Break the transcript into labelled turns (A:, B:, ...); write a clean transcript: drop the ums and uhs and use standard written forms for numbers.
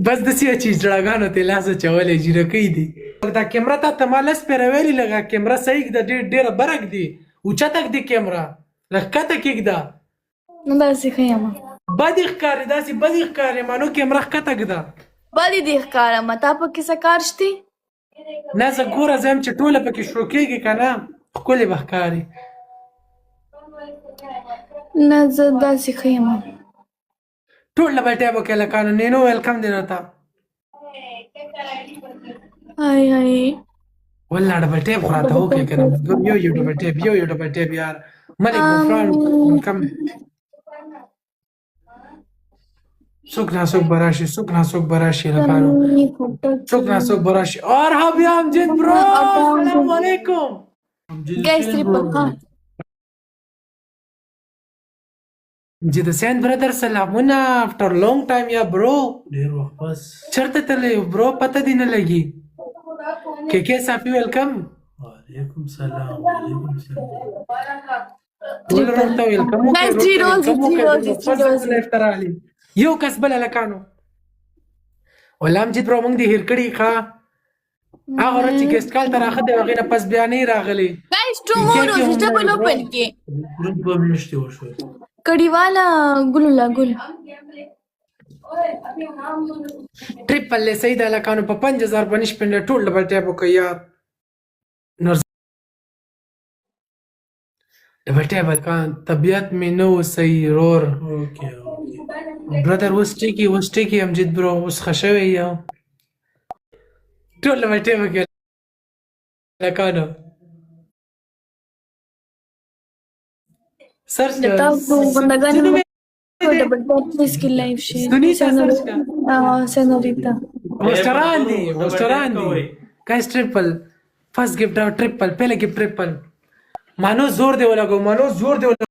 A: بس داسې چې جړاګانو ته لاس اچولی جیرکۍ دي دا کیمره تا ته ما لس پیره ویلي لږه کیمره صحیح ده ډېره برګ دي اوچته ږدي کیمره لږ ښکته کېږده
B: نه داسې ښه یم
A: بدې ښکاري داسې بدې ښکاري ما نو کیمره ښکته ږده
B: بدې دې ښکارم تا پکې څه کار شتې
A: نه زه ګوره زه یم چې ټوله پکې شروع کېږي که نه ښکلې به ښکاري
B: نه زه داسې ښه یم
A: ټول ډبل ټیپ وکړه لکانو نینو ویلکم دی درته
B: هاي هاي
A: والله ډبل ټیپ خو راته وکړې که نه یو ډبل ټیپ یو ډبل ټیپ یار ملک غفران ویلکم څوک ناڅوک به راشي څوک ناڅوک به راشي لکانو څوک ناڅوک به راشي ارحب یا امجد برو السلام علیکم
B: Guys, triple ها
A: امجد حسین برادر سلامونه after long time یا برو ډېر وخت بس چېرته تللی برو پته دې نه لګي کې صافي ویلکم وعلیکم سلام وعلیکم سلام ټول ورته ویلکم
B: Guys, three roses.
A: یو کس بل لکانو والله امجد برو موږ دې هېر کړي ښه هغه ورځ چې ګیسټ کال ته راښه دی هغې نه پس بیا نه راغلی
B: Guys, two more roses. Double open کې
A: ګروپ به نشتې وشوی
B: کډیواله ګلو لا ګل
A: ټریپل له صحیح ده لکانو په 5000 باندې شپنډه ټول ډبل ټیپ وکړه یار ډبل ټیپ کان طبیعت مې نه و صحیح رور برادر اوس ټیکي امجد برو اوس ښه شوی یم ټول ډبل ټیپ وکړه لکانو سرچ
B: د تاسو بندګانو ډبل ټاپ پلیز کې لایو شي سنوریتا
A: هوسټران دي گایز ټریپل فرست गिफ्ट ټریپل پہले गिफ्ट ټریپل مانو زور دی ولګو